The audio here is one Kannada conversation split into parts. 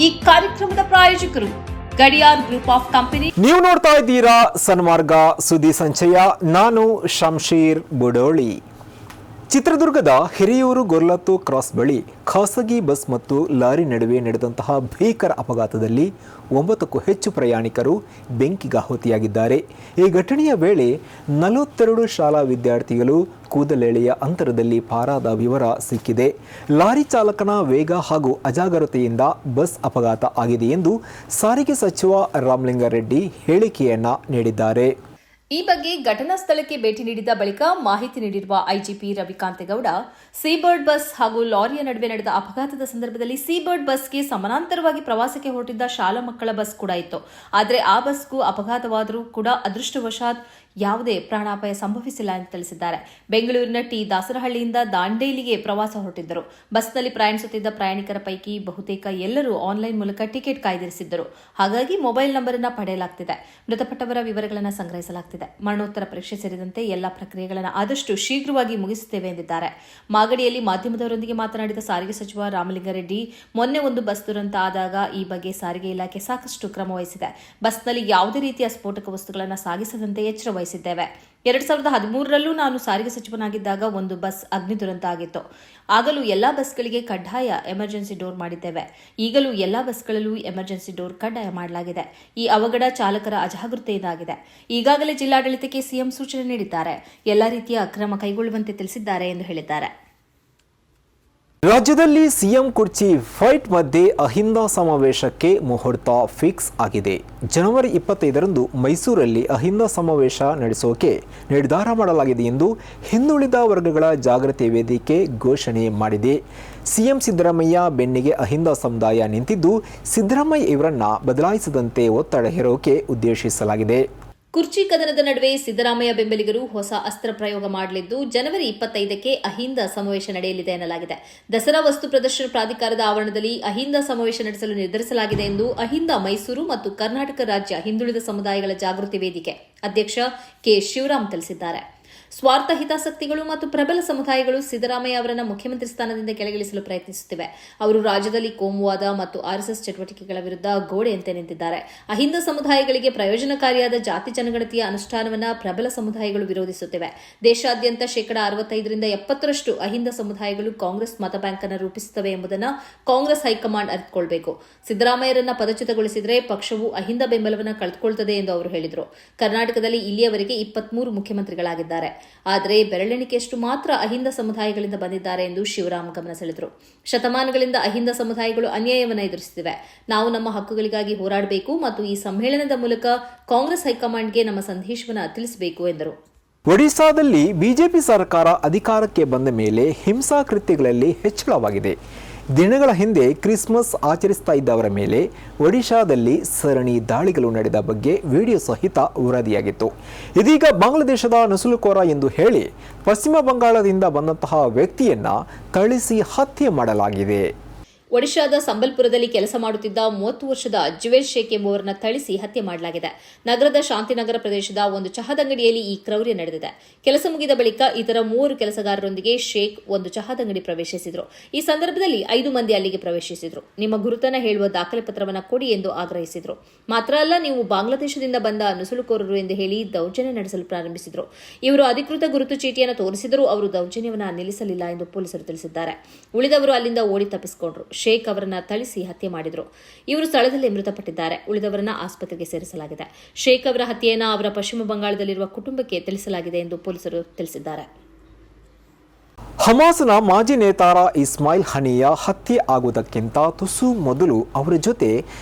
ಈ ಕಾರ್ಯಕ್ರಮದ ಪ್ರಾಯೋಜಕರು ಗಡಿಯಾರ್ ಗ್ರೂಪ್ ಆಫ್ ಕಂಪನಿ. ನೀವು ನೋಡ್ತಾ ಇದ್ದೀರಾ ಸನ್ಮಾರ್ಗ ಸುದ್ದಿ ಸಂಚಯ. ನಾನು ಶಂಶೀರ್ ಬುಡೋಳಿ. ಚಿತ್ರದುರ್ಗದ ಹಿರಿಯೂರು ಗೊರ್ಲತ್ತು ಕ್ರಾಸ್ ಬಳಿ ಖಾಸಗಿ ಬಸ್ ಮತ್ತು ಲಾರಿ ನಡುವೆ ನಡೆದಂತಹ ಭೀಕರ ಅಪಘಾತದಲ್ಲಿ 9ಕ್ಕೂ ಹೆಚ್ಚು ಪ್ರಯಾಣಿಕರು ಬೆಂಕಿಗಾಹುತಿಯಾಗಿದ್ದಾರೆ. ಈ ಘಟನೆಯ ವೇಳೆ 42 ಶಾಲಾ ವಿದ್ಯಾರ್ಥಿಗಳು ಕೂದಲೆಳೆಯ ಅಂತರದಲ್ಲಿ ಪಾರಾದ ವಿವರ ಸಿಕ್ಕಿದೆ. ಲಾರಿ ಚಾಲಕನ ವೇಗ ಹಾಗೂ ಅಜಾಗರೂಕತೆಯಿಂದ ಬಸ್ ಅಪಘಾತ ಆಗಿದೆ ಎಂದು ಸಾರಿಗೆ ಸಚಿವ ರಾಮಲಿಂಗಾರೆಡ್ಡಿ ಹೇಳಿಕೆಯನ್ನ ನೀಡಿದ್ದಾರೆ. ಈ ಬಗ್ಗೆ ಘಟನಾ ಸ್ಥಳಕ್ಕೆ ಭೇಟಿ ನೀಡಿದ ಬಳಿಕ ಮಾಹಿತಿ ನೀಡಿರುವ ಐಜಿಪಿ ರವಿಕಾಂತೇಗೌಡ, ಸೀಬರ್ಡ್ ಬಸ್ ಹಾಗೂ ಲಾರಿಯ ನಡುವೆ ನಡೆದ ಅಪಘಾತದ ಸಂದರ್ಭದಲ್ಲಿ ಸೀಬರ್ಡ್ ಬಸ್ಗೆ ಸಮಾನಾಂತರವಾಗಿ ಪ್ರವಾಸಕ್ಕೆ ಹೊರಟಿದ್ದ ಶಾಲಾ ಮಕ್ಕಳ ಬಸ್ ಕೂಡ ಇತ್ತು. ಆದರೆ ಆ ಬಸ್ಗೂ ಅಪಘಾತವಾದರೂ ಕೂಡ ಅದೃಷ್ಟವಶಾತ್ ಯಾವುದೇ ಪ್ರಾಣಾಪಾಯ ಸಂಭವಿಸಿಲ್ಲ ಎಂದು ತಿಳಿಸಿದ್ದಾರೆ. ಬೆಂಗಳೂರಿನ ಟಿ ದಾಸರಹಳ್ಳಿಯಿಂದ ದಾಂಡೇಲಿಗೆ ಪ್ರವಾಸ ಹೊರಟಿದ್ದರು. ಬಸ್ನಲ್ಲಿ ಪ್ರಯಾಣಿಸುತ್ತಿದ್ದ ಪ್ರಯಾಣಿಕರ ಪೈಕಿ ಬಹುತೇಕ ಎಲ್ಲರೂ ಆನ್ಲೈನ್ ಮೂಲಕ ಟಿಕೆಟ್ ಕಾಯ್ದಿರಿಸಿದ್ದರು. ಹಾಗಾಗಿ ಮೊಬೈಲ್ ನಂಬರ್ ಅನ್ನು ಪಡೆಯಲಾಗುತ್ತಿದೆ. ಮೃತಪಟ್ಟವರ ವಿವರಗಳನ್ನು ಸಂಗ್ರಹಿಸಲಾಗುತ್ತಿದೆ. ಮರಣೋತ್ತರ ಪರೀಕ್ಷೆ ಸೇರಿದಂತೆ ಎಲ್ಲ ಪ್ರಕ್ರಿಯೆಗಳನ್ನು ಆದಷ್ಟು ಶೀಘ್ರವಾಗಿ ಮುಗಿಸುತ್ತೇವೆ ಎಂದಿದ್ದಾರೆ. ಮಾಗಡಿಯಲ್ಲಿ ಮಾಧ್ಯಮದವರೊಂದಿಗೆ ಮಾತನಾಡಿದ ಸಾರಿಗೆ ಸಚಿವ ರಾಮಲಿಂಗಾರೆಡ್ಡಿ, ಮೊನ್ನೆ ಒಂದು ಬಸ್ ದುರಂತ ಆದಾಗ ಈ ಬಗ್ಗೆ ಸಾರಿಗೆ ಇಲಾಖೆ ಸಾಕಷ್ಟು ಕ್ರಮ ವಹಿಸಿದೆ. ಬಸ್ನಲ್ಲಿ ಯಾವುದೇ ರೀತಿಯ ಸ್ಫೋಟಕ ವಸ್ತುಗಳನ್ನು ಸಾಗಿಸದಂತೆ ಎಚ್ಚರ ವಹಿಸಿದ್ದೇವೆ. 2013ರಲ್ಲೂ ನಾನು ಸಾರಿಗೆ ಸಚಿವನಾಗಿದ್ದಾಗ ಒಂದು ಬಸ್ ಅಗ್ನಿ ದುರಂತ ಆಗಿತ್ತು. ಆಗಲೂ ಎಲ್ಲಾ ಬಸ್ಗಳಿಗೆ ಕಡ್ಡಾಯ ಎಮರ್ಜೆನ್ಸಿ ಡೋರ್ ಮಾಡಿದ್ದೇವೆ. ಈಗಲೂ ಎಲ್ಲಾ ಬಸ್ಗಳಲ್ಲೂ ಎಮರ್ಜೆನ್ಸಿ ಡೋರ್ ಕಡ್ಡಾಯ ಮಾಡಲಾಗಿದೆ. ಈ ಅವಘಡ ಚಾಲಕರ ಅಜಾಗರೂಕತೆಯಿಂದಾಗಿದೆ. ಈಗಾಗಲೇ ಜಿಲ್ಲಾಡಳಿತಕ್ಕೆ ಸಿಎಂ ಸೂಚನೆ ನೀಡಿದ್ದಾರೆ. ಎಲ್ಲಾ ರೀತಿಯ ಕ್ರಮ ಕೈಗೊಳ್ಳುವಂತೆ ತಿಳಿಸಿದ್ದಾರೆ ಎಂದು ಹೇಳಿದ್ದಾರೆ. ರಾಜ್ಯದಲ್ಲಿ ಸಿಎಂ ಕುರ್ಚಿ ಫೈಟ್ ಮಧ್ಯೆ ಅಹಿಂದ ಸಮಾವೇಶಕ್ಕೆ ಮುಹೂರ್ತ ಫಿಕ್ಸ್ ಆಗಿದೆ. ಜನವರಿ 25ರಂದು ಮೈಸೂರಲ್ಲಿ ಅಹಿಂದ ಸಮಾವೇಶ ನಡೆಸೋಕೆ ನಿರ್ಧಾರ ಮಾಡಲಾಗಿದೆ ಎಂದು ಹಿಂದುಳಿದ ವರ್ಗಗಳ ಜಾಗೃತಿ ವೇದಿಕೆ ಘೋಷಣೆ ಮಾಡಿದೆ. ಸಿಎಂ ಸಿದ್ದರಾಮಯ್ಯ ಬೆನ್ನಿಗೆ ಅಹಿಂದ ಸಮುದಾಯ ನಿಂತಿದ್ದು, ಸಿದ್ದರಾಮಯ್ಯ ಇವರನ್ನ ಬದಲಾಯಿಸದಂತೆ ಒತ್ತಡ ಹೇರೋಕೆ ಉದ್ದೇಶಿಸಲಾಗಿದೆ. ಕುರ್ಚಿ ಕದನದ ನಡುವೆ ಸಿದ್ದರಾಮಯ್ಯ ಬೆಂಬಲಿಗರು ಹೊಸ ಅಸ್ತ್ರ ಪ್ರಯೋಗ ಮಾಡಲಿದ್ದು, ಜನವರಿ 25ಕ್ಕೆ ಅಹಿಂದ ಸಮಾವೇಶ ನಡೆಯಲಿದೆ ಎನ್ನಲಾಗಿದೆ. ದಸರಾ ವಸ್ತು ಪ್ರದರ್ಶನ ಪ್ರಾಧಿಕಾರದ ಆವರಣದಲ್ಲಿ ಅಹಿಂದ ಸಮಾವೇಶ ನಡೆಸಲು ನಿರ್ಧರಿಸಲಾಗಿದೆ ಎಂದು ಅಹಿಂದ ಮೈಸೂರು ಮತ್ತು ಕರ್ನಾಟಕ ರಾಜ್ಯ ಹಿಂದುಳಿದ ಸಮುದಾಯಗಳ ಜಾಗೃತಿ ವೇದಿಕೆ ಅಧ್ಯಕ್ಷ ಕೆ ಶಿವರಾಮ್ ತಿಳಿಸಿದ್ದಾರೆ. ಸ್ವಾರ್ಥ ಹಿತಾಸಕ್ತಿಗಳು ಮತ್ತು ಪ್ರಬಲ ಸಮುದಾಯಗಳು ಸಿದ್ದರಾಮಯ್ಯ ಅವರನ್ನು ಮುಖ್ಯಮಂತ್ರಿ ಸ್ಥಾನದಿಂದ ಕೆಳಗಿಳಿಸಲು ಪ್ರಯತ್ನಿಸುತ್ತಿವೆ. ಅವರು ರಾಜ್ಯದಲ್ಲಿ ಕೋಮುವಾದ ಮತ್ತು ಆರ್ಎಸ್ಎಸ್ ಚಟುವಟಿಕೆಗಳ ವಿರುದ್ಧ ಗೋಡೆಯಂತೆ ನಿಂತಿದ್ದಾರೆ. ಅಹಿಂದ ಸಮುದಾಯಗಳಿಗೆ ಪ್ರಯೋಜನಕಾರಿಯಾದ ಜಾತಿ ಜನಗಣತಿಯ ಅನುಷ್ಠಾನವನ್ನು ಪ್ರಬಲ ಸಮುದಾಯಗಳು ವಿರೋಧಿಸುತ್ತಿವೆ. ದೇಶಾದ್ಯಂತ 65% ಅಹಿಂದ ಸಮುದಾಯಗಳು ಕಾಂಗ್ರೆಸ್ ಮತ ಬ್ಯಾಂಕ್ ಅನ್ನು ರೂಪಿಸುತ್ತವೆ ಎಂಬುದನ್ನು ಕಾಂಗ್ರೆಸ್ ಹೈಕಮಾಂಡ್ ಅರಿತುಕೊಳ್ಳಬೇಕು. ಸಿದ್ದರಾಮಯ್ಯರನ್ನ ಪದಚ್ಯುತಗೊಳಿಸಿದರೆ ಪಕ್ಷವು ಅಹಿಂದ ಬೆಂಬಲವನ್ನು ಕಳೆದುಕೊಳ್ಳುತ್ತದೆ ಎಂದು ಅವರು ಹೇಳಿದರು. ಕರ್ನಾಟಕದಲ್ಲಿ ಇಲ್ಲಿಯವರೆಗೆ 23 ಮುಖ್ಯಮಂತ್ರಿಗಳಾಗಿದ್ದಾರೆ. ಆದರೆ ಬೆರಳೆಣಿಕೆಯಷ್ಟು ಮಾತ್ರ ಅಹಿಂದ ಸಮುದಾಯಗಳಿಂದ ಬಂದಿದ್ದಾರೆ ಎಂದು ಶಿವರಾಮ್ ಗಮನ ಸೆಳೆದರು. ಶತಮಾನಗಳಿಂದ ಅಹಿಂದ ಸಮುದಾಯಗಳು ಅನ್ಯಾಯವನ್ನು ಎದುರಿಸುತ್ತಿವೆ. ನಾವು ನಮ್ಮ ಹಕ್ಕುಗಳಿಗಾಗಿ ಹೋರಾಡಬೇಕು ಮತ್ತು ಈ ಸಮ್ಮೇಳನದ ಮೂಲಕ ಕಾಂಗ್ರೆಸ್ ಹೈಕಮಾಂಡ್ಗೆ ನಮ್ಮ ಸಂದೇಶವನ್ನು ತಿಳಿಸಬೇಕು ಎಂದರು. ಒಡಿಶಾದಲ್ಲಿ ಬಿಜೆಪಿ ಸರ್ಕಾರ ಅಧಿಕಾರಕ್ಕೆ ಬಂದ ಮೇಲೆ ಹಿಂಸಾ ಕೃತ್ಯಗಳಲ್ಲಿ ಹೆಚ್ಚಳವಾಗಿದೆ. ದಿನಗಳ ಹಿಂದೆ ಕ್ರಿಸ್ಮಸ್ ಆಚರಿಸ್ತಾ ಇದ್ದವರ ಮೇಲೆ ಒಡಿಶಾದಲ್ಲಿ ಸರಣಿ ದಾಳಿಗಳು ನಡೆದ ಬಗ್ಗೆ ವಿಡಿಯೋ ಸಹಿತ ವರದಿಯಾಗಿತ್ತು. ಇದೀಗ ಬಾಂಗ್ಲಾದೇಶದ ನುಸುಳುಕೋರ ಎಂದು ಹೇಳಿ ಪಶ್ಚಿಮ ಬಂಗಾಳದಿಂದ ಬಂದಂತಹ ವ್ಯಕ್ತಿಯನ್ನ ಥಳಿಸಿ ಹತ್ಯೆ ಮಾಡಲಾಗಿದೆ. ಒಡಿಶಾದ ಸಂಬಲ್ಪುರದಲ್ಲಿ ಕೆಲಸ ಮಾಡುತ್ತಿದ್ದ 30 ವರ್ಷದ ಜುವೆಲ್ ಶೇಖ್ ಎಂಬುವರನ್ನ ಥಳಿಸಿ ಹತ್ಯೆ ಮಾಡಲಾಗಿದೆ. ನಗರದ ಶಾಂತಿನಗರ ಪ್ರದೇಶದ ಒಂದು ಚಹಾದಂಗಡಿಯಲ್ಲಿ ಈ ಕ್ರೌರ್ಯ ನಡೆದಿದೆ. ಕೆಲಸ ಮುಗಿದ ಬಳಿಕ ಇತರ 3 ಕೆಲಸಗಾರರೊಂದಿಗೆ ಶೇಖ್ ಒಂದು ಚಹಾದಂಗಡಿ ಪ್ರವೇಶಿಸಿದರು. ಈ ಸಂದರ್ಭದಲ್ಲಿ 5 ಮಂದಿ ಅಲ್ಲಿಗೆ ಪ್ರವೇಶಿಸಿದರು. ನಿಮ್ಮ ಗುರುತನ್ನು ಹೇಳುವ ದಾಖಲೆ ಪತ್ರವನ್ನು ಕೊಡಿ ಎಂದು ಆಗ್ರಹಿಸಿದರು. ಮಾತ್ರ ಅಲ್ಲ, ನೀವು ಬಾಂಗ್ಲಾದೇಶದಿಂದ ಬಂದ ನುಸುಳುಕೋರರು ಎಂದು ಹೇಳಿ ದೌರ್ಜನ್ಯ ನಡೆಸಲು ಪ್ರಾರಂಭಿಸಿದರು. ಇವರು ಅಧಿಕೃತ ಗುರುತು ಚೀಟಿಯನ್ನು ತೋರಿಸಿದರೂ ಅವರು ದೌರ್ಜನ್ಯವನ್ನು ನಿಲ್ಲಿಸಲಿಲ್ಲ ಎಂದು ಪೊಲೀಸರು ತಿಳಿಸಿದ್ದಾರೆ. ಉಳಿದವರು ಅಲ್ಲಿಂದ ಓಡಿ ತಪ್ಪಿಸಿಕೊಂಡರು. ಶೇಖ್ ಅವರನ್ನ ಥಳಿಸಿ ಹತ್ಯೆ ಮಾಡಿದರು. ಇವರು ಸ್ಥಳದಲ್ಲೇ ಮೃತಪಟ್ಟಿದ್ದಾರೆ. ಉಳಿದವರನ್ನ ಆಸ್ಪತ್ರೆಗೆ ಸೇರಿಸಲಾಗಿದೆ. ಶೇಖ್ ಅವರ ಹತ್ಯೆಯನ್ನು ಅವರ ಪಶ್ಚಿಮ ಬಂಗಾಳದಲ್ಲಿರುವ ಕುಟುಂಬಕ್ಕೆ ತಿಳಿಸಲಾಗಿದೆ ಎಂದು ಪೊಲೀಸರು ತಿಳಿಸಿದ್ದಾರೆ. ಹಮಾಸ್ನ ಮಾಜಿ ನೇತಾರ ಇಸ್ಮಾಯಿಲ್ ಹನಿಯಾ ಹತ್ಯೆ ಆಗುವುದಕ್ಕಿಂತ ತುಸು ಮೊದಲು ಅವರ ಜೊತೆ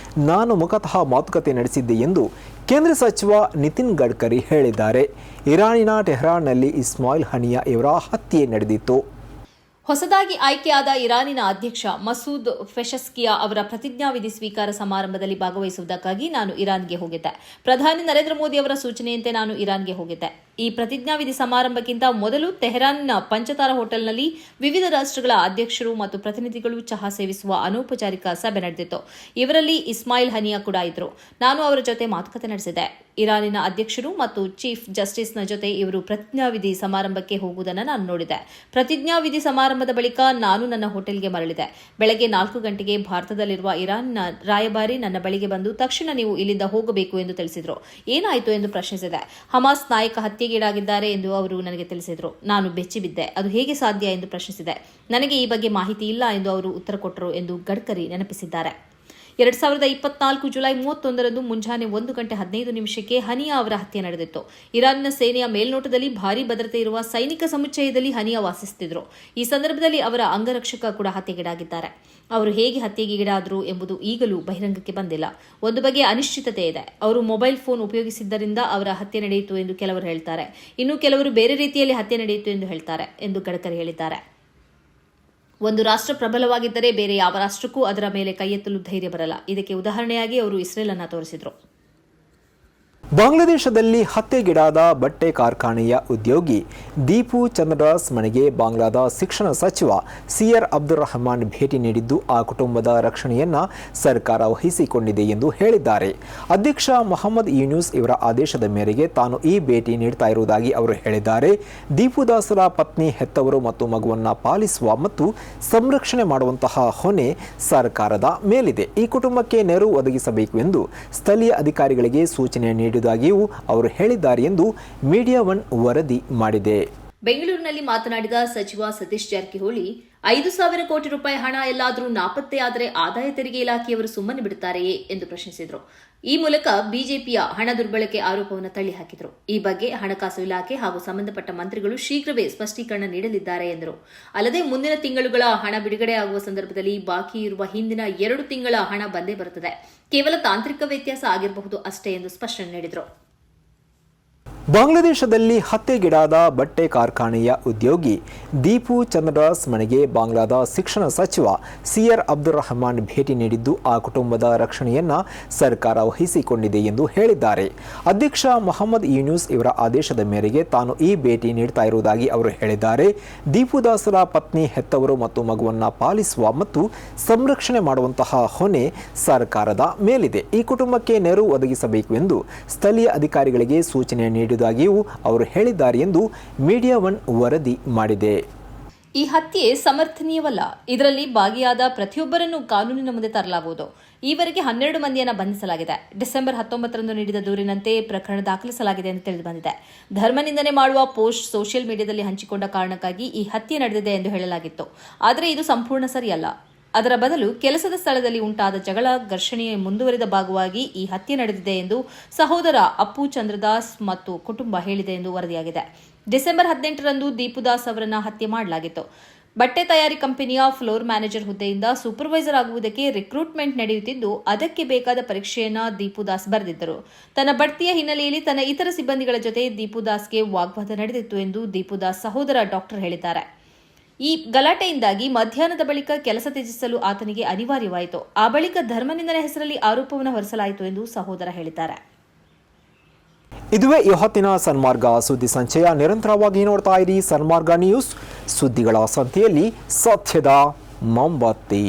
ನಾನು ಮುಖತಃ ಮಾತುಕತೆ ನಡೆಸಿದ್ದೆ ಎಂದು ಕೇಂದ್ರ ಸಚಿವ ನಿತಿನ್ ಗಡ್ಕರಿ ಹೇಳಿದ್ದಾರೆ. ಇರಾನಿನ ಟೆಹರಾನ್ನಲ್ಲಿ ಇಸ್ಮಾಯಿಲ್ ಹನಿಯಾ ಇವರ ಹತ್ಯೆ ನಡೆದಿತ್ತು. ಹೊಸದಾಗಿ ಆಯ್ಕೆಯಾದ ಇರಾನಿನ ಅಧ್ಯಕ್ಷ ಮಸೂದ್ ಪೆಷೆಸ್ಕಿಯಾ ಅವರ ಪ್ರತಿಜ್ಞಾವಿಧಿ ಸ್ವೀಕಾರ ಸಮಾರಂಭದಲ್ಲಿ ಭಾಗವಹಿಸುವುದಕ್ಕಾಗಿ ನಾನು ಇರಾನ್ಗೆ ಹೋಗಿದ್ದೆ. ಪ್ರಧಾನಿ ನರೇಂದ್ರ ಮೋದಿ ಅವರ ಸೂಚನೆಯಂತೆ ನಾನು ಇರಾನ್ಗೆ ಹೋಗಿದ್ದೆ. ಈ ಪ್ರತಿಜ್ಞಾವಿಧಿ ಸಮಾರಂಭಕ್ಕಿಂತ ಮೊದಲು ತೆಹರಾನ್ನ ಪಂಚತಾರ ಹೋಟೆಲ್ನಲ್ಲಿ ವಿವಿಧ ರಾಷ್ಟ್ರಗಳ ಅಧ್ಯಕ್ಷರು ಮತ್ತು ಪ್ರತಿನಿಧಿಗಳು ಚಹಾ ಸೇವಿಸುವ ಅನೌಪಚಾರಿಕ ಸಭೆ ನಡೆದಿತ್ತು. ಇವರಲ್ಲಿ ಇಸ್ಮಾಯಿಲ್ ಹನಿಯಾ ಕೂಡ ಇದ್ರು. ನಾನು ಅವರ ಜೊತೆ ಮಾತುಕತೆ ನಡೆಸಿದೆ. ಇರಾನಿನ ಅಧ್ಯಕ್ಷರು ಮತ್ತು ಚೀಫ್ ಜಸ್ಟಿಸ್ನ ಜೊತೆ ಇವರು ಪ್ರತಿಜ್ಞಾವಿಧಿ ಸಮಾರಂಭಕ್ಕೆ ಹೋಗುವುದನ್ನು ನಾನು ನೋಡಿದೆ. ಪ್ರತಿಜ್ಞಾವಿಧಿ ಸಮಾರಂಭದ ಬಳಿಕ ನಾನು ನನ್ನ ಹೋಟೆಲ್ಗೆ ಮರಳಿದೆ. ಬೆಳಗ್ಗೆ 4 ಗಂಟೆಗೆ ಭಾರತದಲ್ಲಿರುವ ಇರಾನ್ನ ರಾಯಭಾರಿ ನನ್ನ ಬಳಿಗೆ ಬಂದು ತಕ್ಷಣ ನೀವು ಇಲ್ಲಿಂದ ಹೋಗಬೇಕು ಎಂದು ತಿಳಿಸಿದರು. ಏನಾಯಿತು ಎಂದು ಪ್ರಶ್ನಿಸಿದೆ. ಹಮಾಸ್ ನಾಯಕ ಹತ್ಯೆಗೀಡಾಗಿದ್ದಾರೆ ಎಂದು ಅವರು ನನಗೆ ತಿಳಿಸಿದರು. ನಾನು ಬೆಚ್ಚಿಬಿದ್ದೆ. ಅದು ಹೇಗೆ ಸಾಧ್ಯ ಎಂದು ಪ್ರಶ್ನಿಸಿದೆ. ನನಗೆ ಈ ಬಗ್ಗೆ ಮಾಹಿತಿ ಇಲ್ಲ ಎಂದು ಅವರು ಉತ್ತರ ಕೊಟ್ಟರು ಎಂದು ಗಡ್ಕರಿ ನೆನಪಿಸಿದ್ದಾರೆ. 2024 ಜುಲೈ 31ರಂದು ಮುಂಜಾನೆ 1:15 ಹನಿಯಾ ಅವರ ಹತ್ಯೆ ನಡೆದಿತ್ತು. ಇರಾನ್ನ ಸೇನೆಯ ಮೇಲ್ನೋಟದಲ್ಲಿ ಭಾರೀ ಭದ್ರತೆ ಇರುವ ಸೈನಿಕ ಸಮುಚ್ಚಯದಲ್ಲಿ ಹನಿಯಾ ವಾಸಿಸುತ್ತಿದ್ದರು. ಈ ಸಂದರ್ಭದಲ್ಲಿ ಅವರ ಅಂಗರಕ್ಷಕ ಕೂಡ ಹತ್ಯೆಗೀಡಾಗಿದ್ದಾರೆ. ಅವರು ಹೇಗೆ ಹತ್ಯೆಗೀಡಾದರು ಎಂಬುದು ಈಗಲೂ ಬಹಿರಂಗಕ್ಕೆ ಬಂದಿಲ್ಲ. ಒಂದು ಬಗೆಯ ಅನಿಶ್ಚಿತತೆ ಇದೆ. ಅವರು ಮೊಬೈಲ್ ಫೋನ್ ಉಪಯೋಗಿಸಿದ್ದರಿಂದ ಅವರ ಹತ್ಯೆ ನಡೆಯಿತು ಎಂದು ಕೆಲವರು ಹೇಳ್ತಾರೆ. ಇನ್ನು ಕೆಲವರು ಬೇರೆ ರೀತಿಯಲ್ಲಿ ಹತ್ಯೆ ನಡೆಯಿತು ಎಂದು ಹೇಳ್ತಾರೆ ಎಂದು ಗಡ್ಕರಿ ಹೇಳಿದ್ದಾರೆ. ಒಂದು ರಾಷ್ಟ್ರ ಪ್ರಬಲವಾಗಿದ್ದರೆ ಬೇರೆ ಯಾವ ರಾಷ್ಟ್ರಕ್ಕೂ ಅದರ ಮೇಲೆ ಕೈಯೆತ್ತಲು ಧೈರ್ಯ ಬರಲ್ಲ. ಇದಕ್ಕೆ ಉದಾಹರಣೆಯಾಗಿ ಅವರು ಇಸ್ರೇಲ್ ಅನ್ನು ತೋರಿಸಿದರು. ಬಾಂಗ್ಲಾದೇಶದಲ್ಲಿ ಹತ್ಯೆಗೀಡಾದ ಬಟ್ಟೆ ಕಾರ್ಖಾನೆಯ ಉದ್ಯೋಗಿ ದೀಪು ಚಂದ್ರದಾಸ್ ಮನೆಗೆ ಬಾಂಗ್ಲಾದ ಶಿಕ್ಷಣ ಸಚಿವ ಸಿಆರ್ ಅಬ್ದುಲ್ ರಹಮಾನ್ ಭೇಟಿ ನೀಡಿದ್ದು ಆ ಕುಟುಂಬದ ರಕ್ಷಣೆಯನ್ನ ಸರ್ಕಾರ ವಹಿಸಿಕೊಂಡಿದೆ ಎಂದು ಹೇಳಿದ್ದಾರೆ. ಅಧ್ಯಕ್ಷ ಮೊಹಮ್ಮದ್ ಯೂನುಸ್ ಇವರ ಆದೇಶದ ಮೇರೆಗೆ ತಾನು ಈ ಭೇಟಿ ನೀಡ್ತಾ ಇರುವುದಾಗಿ ಅವರು ಹೇಳಿದ್ದಾರೆ. ದೀಪು ದಾಸರ ಪತ್ನಿ, ಹೆತ್ತವರು ಮತ್ತು ಮಗುವನ್ನ ಪಾಲಿಸುವ ಮತ್ತು ಸಂರಕ್ಷಣೆ ಮಾಡುವಂತಹ ಹೊಣೆ ಸರ್ಕಾರದ ಮೇಲಿದೆ. ಈ ಕುಟುಂಬಕ್ಕೆ ನೆರವು ಒದಗಿಸಬೇಕು ಎಂದು ಸ್ಥಳೀಯ ಅಧಿಕಾರಿಗಳಿಗೆ ಸೂಚನೆ ನೀಡಿದಾಗಿಯೂ ಅವರು ಹೇಳಿದ್ದಾರೆ ಎಂದು ಮೀಡಿಯಾ ಒನ್ ವರದಿ ಮಾಡಿದೆ. ಬೆಂಗಳೂರಿನಲ್ಲಿ ಮಾತನಾಡಿದ ಸಚಿವ ಸತೀಶ್ ಜಾರಕಿಹೊಳಿ, 5,000 ಕೋಟಿ ರೂಪಾಯಿ ಹಣ ಎಲ್ಲಾದರೂ ನಾಪತ್ತೆಯಾದರೆ ಆದಾಯ ತೆರಿಗೆ ಇಲಾಖೆಯವರು ಸುಮ್ಮನೆ ಬಿಡುತ್ತಾರೆಯೇ ಎಂದು ಪ್ರಶ್ನಿಸಿದರು. ಈ ಮೂಲಕ ಬಿಜೆಪಿಯ ಹಣ ದುರ್ಬಳಕೆ ಆರೋಪವನ್ನು ತಳ್ಳಿಹಾಕಿದರು. ಈ ಬಗ್ಗೆ ಹಣಕಾಸು ಇಲಾಖೆ ಹಾಗೂ ಸಂಬಂಧಪಟ್ಟ ಮಂತ್ರಿಗಳು ಶೀಘ್ರವೇ ಸ್ಪಷ್ಟೀಕರಣ ನೀಡಲಿದ್ದಾರೆ ಎಂದರು. ಅಲ್ಲದೆ ಮುಂದಿನ ತಿಂಗಳುಗಳ ಹಣ ಬಿಡುಗಡೆಯಾಗುವ ಸಂದರ್ಭದಲ್ಲಿ ಬಾಕಿ ಇರುವ ಹಿಂದಿನ 2 ತಿಂಗಳ ಹಣ ಬಂದೇ ಬರುತ್ತದೆ. ಕೇವಲ ತಾಂತ್ರಿಕ ವ್ಯತ್ಯಾಸ ಆಗಿರಬಹುದು ಅಷ್ಟೇ ಎಂದು ಸ್ಪಷ್ಟನೆ ನೀಡಿದರು. ಬಾಂಗ್ಲಾದೇಶದಲ್ಲಿ ಹತ್ಯೆಗೀಡಾದ ಬಟ್ಟೆ ಕಾರ್ಖಾನೆಯ ಉದ್ಯೋಗಿ ದೀಪು ಚಂದ್ರದಾಸ್ ಮನೆಗೆ ಬಾಂಗ್ಲಾದ ಶಿಕ್ಷಣ ಸಚಿವ ಸಿಆರ್ ಅಬ್ದುಲ್ ರಹಮಾನ್ ಭೇಟಿ ನೀಡಿದ್ದು ಆ ಕುಟುಂಬದ ರಕ್ಷಣೆಯನ್ನ ಸರ್ಕಾರ ವಹಿಸಿಕೊಂಡಿದೆ ಎಂದು ಹೇಳಿದ್ದಾರೆ. ಅಧ್ಯಕ್ಷ ಮೊಹಮ್ಮದ್ ಯೂನುಸ್ ಇವರ ಆದೇಶದ ಮೇರೆಗೆ ತಾನು ಈ ಭೇಟಿ ನೀಡ್ತಾ ಇರುವುದಾಗಿ ಅವರು ಹೇಳಿದ್ದಾರೆ. ದೀಪು ದಾಸರ ಪತ್ನಿ, ಹೆತ್ತವರು ಮತ್ತು ಮಗುವನ್ನ ಪಾಲಿಸುವ ಮತ್ತು ಸಂರಕ್ಷಣೆ ಮಾಡುವಂತಹ ಹೊಣೆ ಸರ್ಕಾರದ ಮೇಲಿದೆ. ಈ ಕುಟುಂಬಕ್ಕೆ ನೆರವು ಒದಗಿಸಬೇಕು ಎಂದು ಸ್ಥಳೀಯ ಅಧಿಕಾರಿಗಳಿಗೆ ಸೂಚನೆ ನೀಡಿದಾಗಿಯೂ ಅವರು ಹೇಳಿದ್ದಾರೆ ಎಂದು ಮೀಡಿಯಾ ಒನ್ ವರದಿ ಮಾಡಿದೆ. ಈ ಹತ್ಯೆ ಸಮರ್ಥನೀಯವಲ್ಲ. ಇದರಲ್ಲಿ ಭಾಗಿಯಾದ ಪ್ರತಿಯೊಬ್ಬರನ್ನು ಕಾನೂನಿನ ಮುಂದೆ ತರಲಾಗುವುದು. ಈವರೆಗೆ 12 ಮಂದಿಯನ್ನು ಬಂಧಿಸಲಾಗಿದೆ. ಡಿಸೆಂಬರ್ 19ರಂದು ನೀಡಿದ ದೂರಿನಂತೆ ಪ್ರಕರಣ ದಾಖಲಿಸಲಾಗಿದೆ ಎಂದು ತಿಳಿದು ಬಂದಿದೆ. ಧರ್ಮ ನಿಂದನೆ ಮಾಡುವ ಪೋಸ್ಟ್ ಸೋಷಿಯಲ್ ಮೀಡಿಯಾದಲ್ಲಿ ಹಂಚಿಕೊಂಡ ಕಾರಣಕ್ಕಾಗಿ ಈ ಹತ್ಯೆ ನಡೆದಿದೆ ಎಂದು ಹೇಳಲಾಗಿತ್ತು. ಆದರೆ ಇದು ಸಂಪೂರ್ಣ ಸರಿಯಲ್ಲ. ಅದರ ಬದಲು ಕೆಲಸದ ಸ್ಥಳದಲ್ಲಿ ಉಂಟಾದ ಜಗಳ, ಘರ್ಷಣೆಯ ಮುಂದುವರಿದ ಭಾಗವಾಗಿ ಈ ಹತ್ಯೆ ನಡೆದಿದೆ ಎಂದು ಸಹೋದರ ಅಪ್ಪು ಚಂದ್ರದಾಸ್ ಮತ್ತು ಕುಟುಂಬ ಹೇಳಿದೆ ಎಂದು ವರದಿಯಾಗಿದೆ. ಡಿಸೆಂಬರ್ 18ರಂದು ದೀಪುದಾಸ್ ಅವರನ್ನು ಹತ್ಯೆ ಮಾಡಲಾಗಿತ್ತು. ಬಟ್ಟೆ ತಯಾರಿ ಕಂಪನಿಯ ಫ್ಲೋರ್ ಮ್ಯಾನೇಜರ್ ಹುದ್ದೆಯಿಂದ ಸೂಪರ್ವೈಸರ್ ಆಗುವುದಕ್ಕೆ ರಿಕ್ರೂಟ್ಮೆಂಟ್ ನಡೆಯುತ್ತಿದ್ದು, ಅದಕ್ಕೆ ಬೇಕಾದ ಪರೀಕ್ಷೆಯನ್ನ ದೀಪುದಾಸ್ ಬರೆದಿದ್ದರು. ತನ್ನ ಬಡ್ತಿಯ ಹಿನ್ನೆಲೆಯಲ್ಲಿ ತನ್ನ ಇತರ ಸಿಬ್ಬಂದಿಗಳ ಜೊತೆ ದೀಪುದಾಸ್ಗೆ ವಾಗ್ವಾದ ನಡೆದಿತ್ತು ಎಂದು ದೀಪುದಾಸ್ ಸಹೋದರ ಡಾಕ್ಟರ್ ಹೇಳಿದ್ದಾರೆ. ಈ ಗಲಾಟೆಯಿಂದಾಗಿ ಮಧ್ಯಾಹ್ನದ ಬಳಿಕ ಕೆಲಸ ತ್ಯಜಿಸಲು ಆತನಿಗೆ ಅನಿವಾರ್ಯವಾಯಿತು. ಆ ಬಳಿಕ ಧರ್ಮನಿಂದನೆ ಹೆಸರಲ್ಲಿ ಆರೋಪವನ್ನು ಹೊರಿಸಲಾಯಿತು ಎಂದು ಸಹೋದರ ಹೇಳಿದ್ದಾರೆ. ಇದುವೇ ಈ ಹೊತ್ತಿನ ಸನ್ಮಾರ್ಗ ಸುದ್ದಿ ಸಂಚಯ. ನಿರಂತರವಾಗಿ ನೋಡ್ತಾ ಇರಿ ಸನ್ಮಾರ್ಗ ನ್ಯೂಸ್. ಸುದ್ದಿಗಳ ಸಂತೆಯಲ್ಲಿ ಸತ್ಯದ ಮೊಂಬತ್ತಿ.